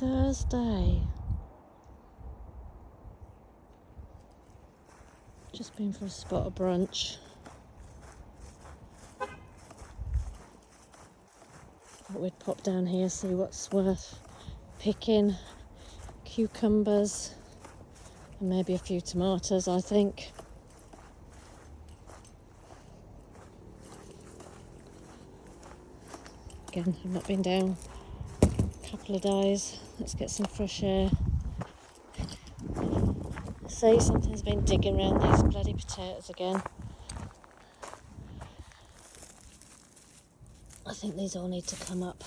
Thursday. Just been for a spot of brunch. Thought we'd pop down here, see what's worth picking. Cucumbers and maybe a few tomatoes, I think. Again, I've not been down a couple of days. Let's get some fresh air. See, something's been digging around these bloody potatoes again. I think these all need to come up.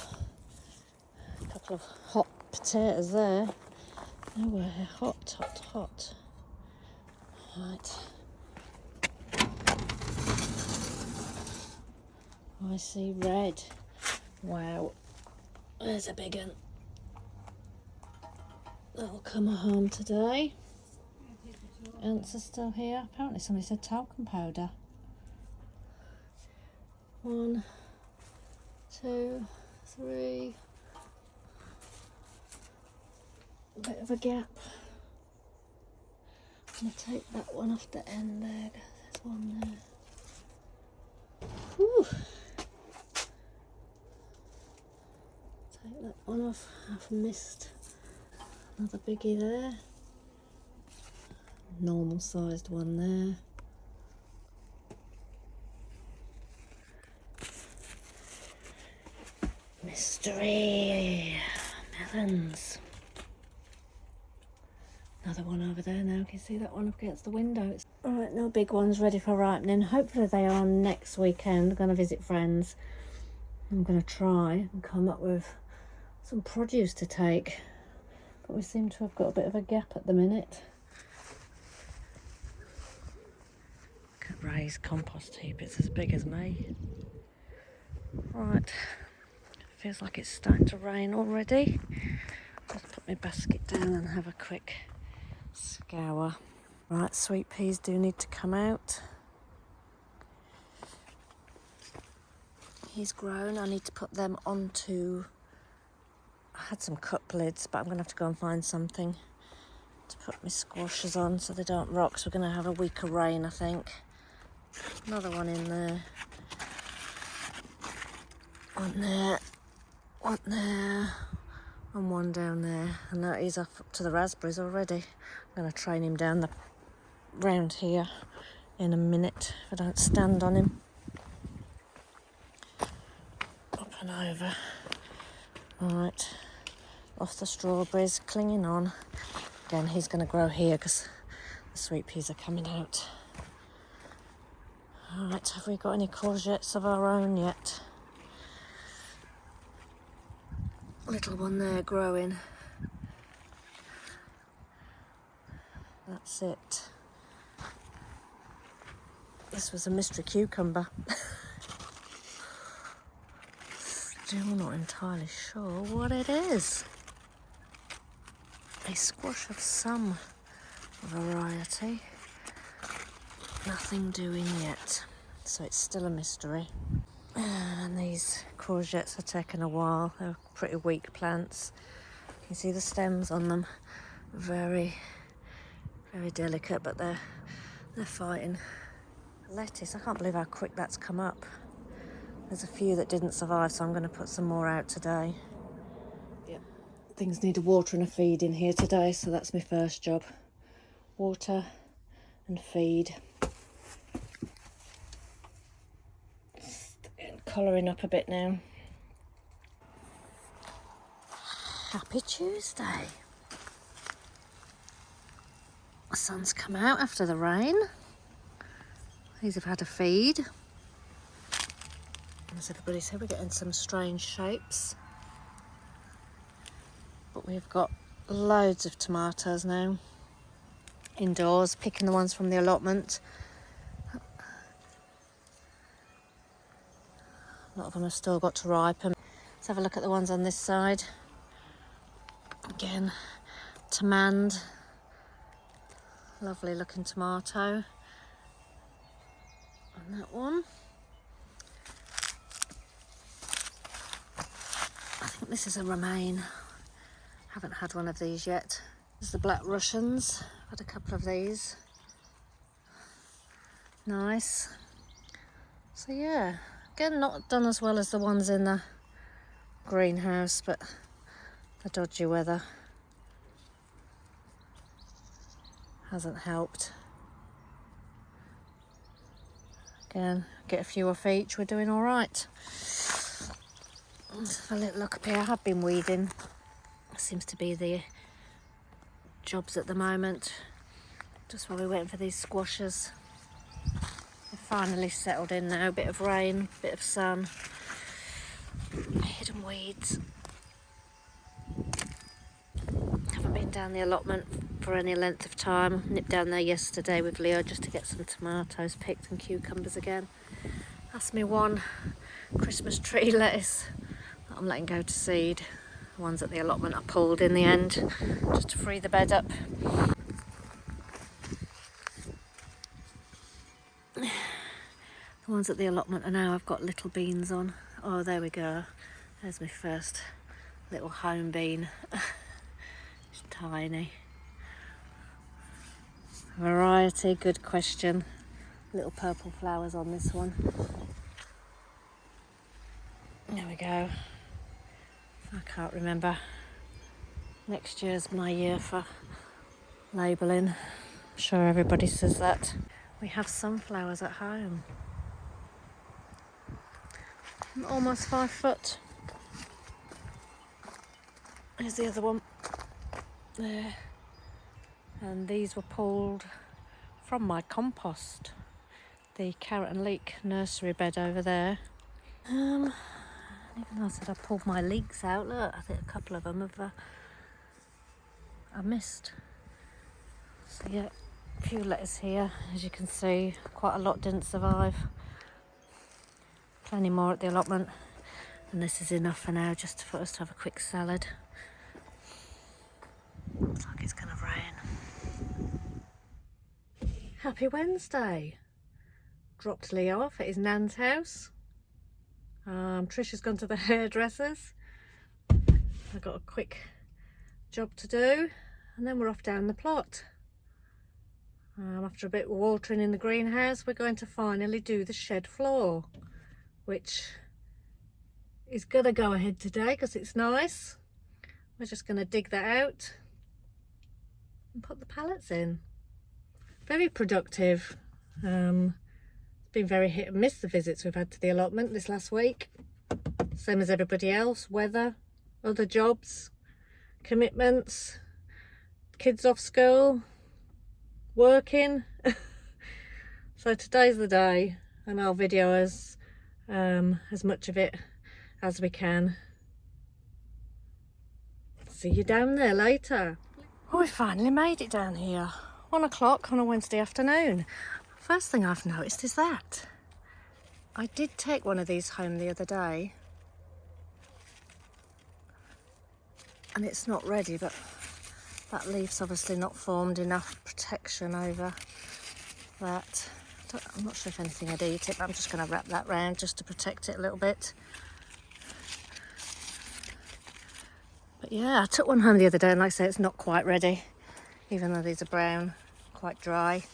A couple of hot potatoes there. Nowhere, hot. Right. I see red. Wow. There's a big one. That'll come home today. Ants are still here. Apparently somebody said talcum powder. 1, 2, 3. A bit of a gap. I'm going to take that one off the end there. There's one there. Whew. Take that one off. I've missed another biggie there. Normal sized one there. Mystery melons. Another one over there now. Can you see that one up against the window? Alright, no big ones ready for ripening. Hopefully they are next weekend. I'm going to visit friends. I'm going to try and come up with some produce to take. But we seem to have got a bit of a gap at the minute. Look at Ray's compost heap. It's as big as me. Right. Feels like it's starting to rain already. Just put my basket down and have a quick scour. Right, sweet peas do need to come out. He's grown. I need to put them onto... I had some cup lids, but I'm going to have to go and find something to put my squashes on so they don't rock. So we're going to have a week of rain, I think. Another one in there. One there. One there. And one down there. And now he's up to the raspberries already. I'm going to train him down the round here in a minute if I don't stand on him. Up and over. Right, off the strawberries, clinging on. Again, he's going to grow here because the sweet peas are coming out. Alright, have we got any courgettes of our own yet? Little one there growing. That's it. This was a mystery cucumber. Still not entirely sure what it is. A squash of some variety. Nothing doing yet, so it's still a mystery. And these courgettes are taking a while. They're pretty weak plants. You can see the stems on them. Very, very delicate, but they're fighting. Lettuce, I can't believe how quick that's come up. There's a few that didn't survive, so I'm going to put some more out today. Yep. Things need a water and a feed in here today, so that's my first job. Water and feed. Colouring up a bit now. Happy Tuesday. The sun's come out after the rain. These have had a feed. As everybody said, we're getting some strange shapes. But we've got loads of tomatoes now. Indoors, picking the ones from the allotment. A lot of them have still got to ripen. Let's have a look at the ones on this side. Again, Tamand. Lovely looking tomato. And that one. I think this is a romaine. Haven't had one of these yet. There's the black Russians. Had a couple of these. Nice. So yeah, again, not done as well as the ones in the greenhouse, but the dodgy weather hasn't helped. Again, get a few off each, we're doing all right. Let's have a little look up here. I have been weeding. Seems to be the jobs at the moment. Just while we're waiting for these squashes. They've finally settled in now. Bit of rain, bit of sun. Hidden weeds. Haven't been down the allotment for any length of time. Nipped down there yesterday with Leo just to get some tomatoes picked and cucumbers again. That's me one Christmas tree lettuce that I'm letting go to seed. The ones at the allotment I pulled in the end just to free the bed up. The ones at the allotment are now I've got little beans on. Oh, there we go. There's my first little home bean. It's tiny. Variety, good question. Little purple flowers on this one. There we go. I can't remember. Next year's my year for labelling. I'm sure everybody says that. We have sunflowers at home. Almost 5 foot. Here's the other one. There. And these were pulled from my compost. The carrot and leek nursery bed over there. Even though I said I pulled my leeks out, look, I think a couple of them have I missed. So yeah, a few lettuce here, as you can see. Quite a lot didn't survive. Plenty more at the allotment. And this is enough for now, just for us to have a quick salad. Looks like it's gonna rain. Happy Wednesday. Dropped Leo off at his nan's house. Tricia's gone to the hairdressers. I've got a quick job to do and then we're off down the plot. After a bit of watering in the greenhouse, we're going to finally do the shed floor, which is gonna go ahead today because it's nice. We're just gonna dig that out and put the pallets in. Very productive. It's been very hit and miss, the visits we've had to the allotment this last week. Same as everybody else, weather, other jobs, commitments, kids off school, working. So today's the day and I'll video as much of it as we can. See you down there later. Oh, we finally made it down here. 1 o'clock on a Wednesday afternoon. First thing I've noticed is that I did take one of these home the other day and it's not ready, but that leaf's obviously not formed enough protection over that. I'm not sure if anything would eat it, but I'm just going to wrap that round just to protect it a little bit. But yeah, I took one home the other day and like I say, it's not quite ready, even though these are brown, quite dry.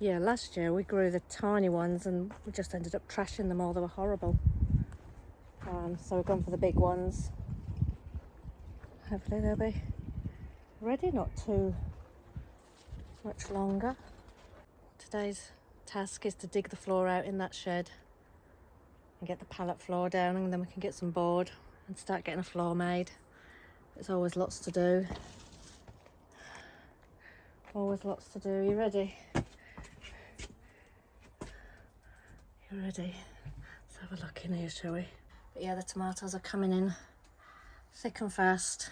Yeah, last year we grew the tiny ones and we just ended up trashing them all. They were horrible. So we've gone for the big ones. Hopefully they'll be ready, not too much longer. Today's task is to dig the floor out in that shed and get the pallet floor down, and then we can get some board and start getting a floor made. There's always lots to do. Always lots to do. Are you ready? You ready? Let's have a look in here, shall we? But yeah, the tomatoes are coming in thick and fast.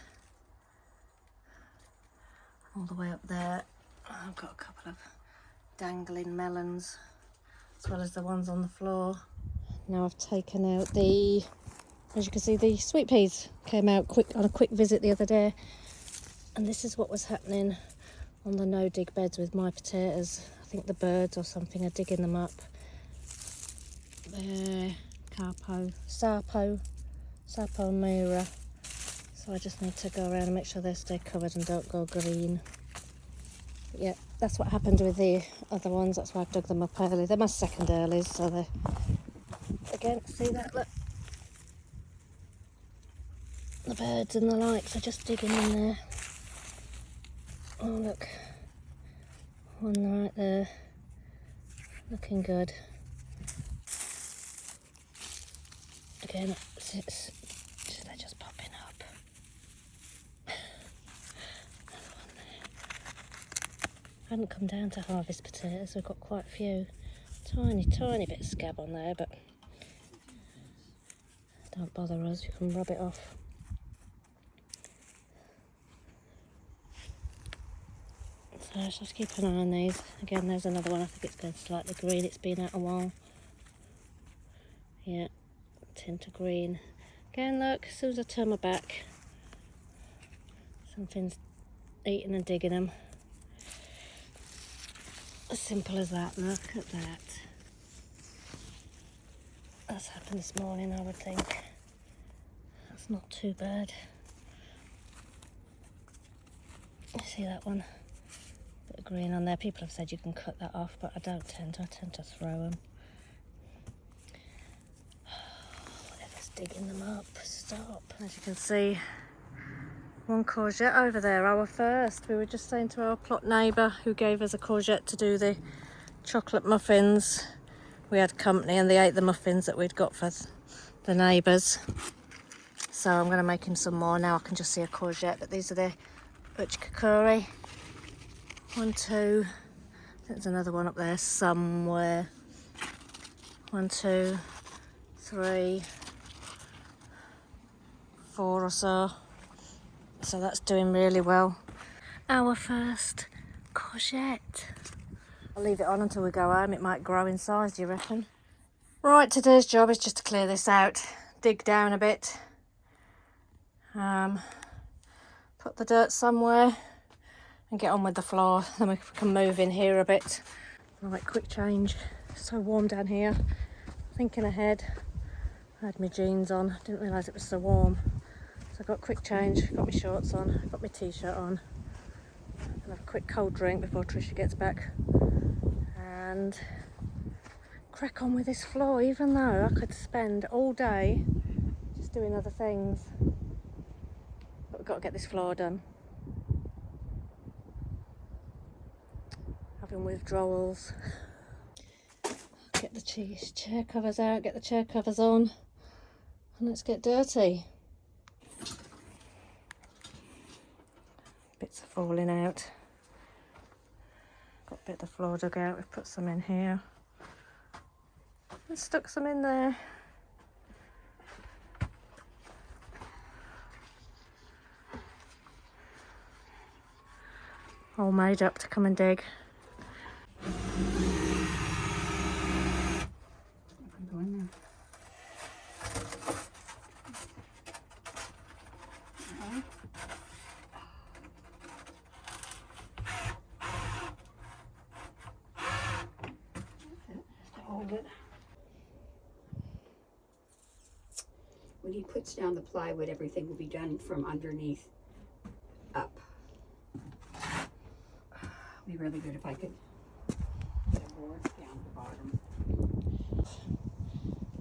All the way up there. I've got a couple of dangling melons, as well as the ones on the floor. Now I've taken out the, as you can see, the sweet peas came out on a quick visit the other day. And this is what was happening on the no-dig beds with my potatoes. I think the birds or something are digging them up. There, Sarpo Mira. So I just need to go around and make sure they stay covered and don't go green. But yeah, that's what happened with the other ones. That's why I've dug them up early. They're my second earlies, so they, again, see that, look. The birds and the lights are just digging in there. Oh look, one right there, looking good. Again, they're just popping up. Another one there. I hadn't come down to harvest potatoes, we've got quite a few. Tiny bit of scab on there, but don't bother us, you can rub it off. So just keep an eye on these. Again, there's another one, I think it's going slightly green, it's been out a while. Yeah, tint of green. Again, look, as soon as I turn my back, something's eating and digging them. As simple as that, look at that. That's happened this morning, I would think. That's not too bad. You see that one? Bit of green on there. People have said you can cut that off, but I don't tend to. I tend to throw them. Whatever's digging them up, stop. As you can see, one courgette over there, our first. We were just saying to our plot neighbour who gave us a courgette to do the chocolate muffins. We had company and they ate the muffins that we'd got for the neighbours. So I'm going to make him some more now. I can just see a courgette, but these are the uchikakuri. 1, 2, there's another one up there somewhere. 1, 2, 3, 4 or so. So that's doing really well. Our first courgette. I'll leave it on until we go home. It might grow in size, do you reckon? Right, today's job is just to clear this out, dig down a bit, put the dirt somewhere and get on with the floor. Then we can move in here a bit. Right, quick change. It's so warm down here. Thinking ahead. I had my jeans on, didn't realise it was so warm. So I got a quick change, got my shorts on, got my t-shirt on. And have a quick cold drink before Tricia gets back. And crack on with this floor, even though I could spend all day just doing other things. But we've got to get this floor done. Having withdrawals. Get the chair covers out, get the chair covers on, and let's get dirty. Bits are falling out. Got a bit of the floor dug out, we've put some in here. And stuck some in there. All made up to come and dig. When he puts down the plywood, everything will be done from underneath up. It'd be really good if I could get a board down the bottom.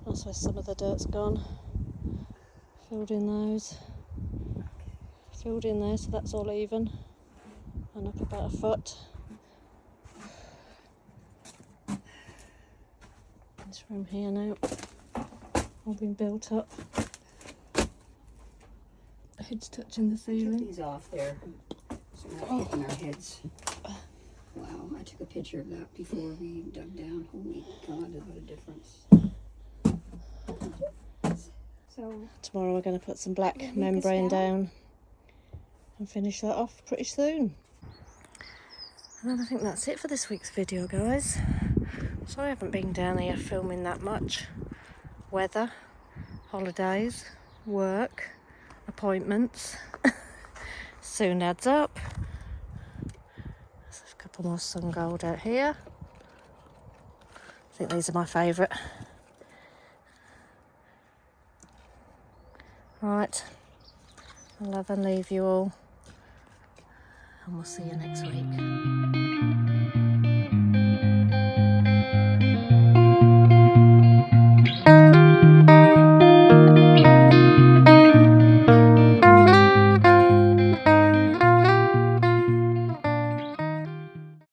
That's where some of the dirt's gone. Filled in those. Filled in there, so that's all even. And up about a foot. This room here now, all been built up. Heads touching the Took ceiling. these off there, so we're not hitting our heads. Wow, I took a picture of that before we dug down. Holy God, what a difference. So Tomorrow we're going to put some black membrane down and finish that off pretty soon. And then I think that's it for this week's video, guys. Sorry I haven't been down here filming that much. Weather, holidays, work, appointments. Soon adds up. There's a couple more sun gold out here. I think these are my favourite. Right, I love and leave you all, and we'll see you next week.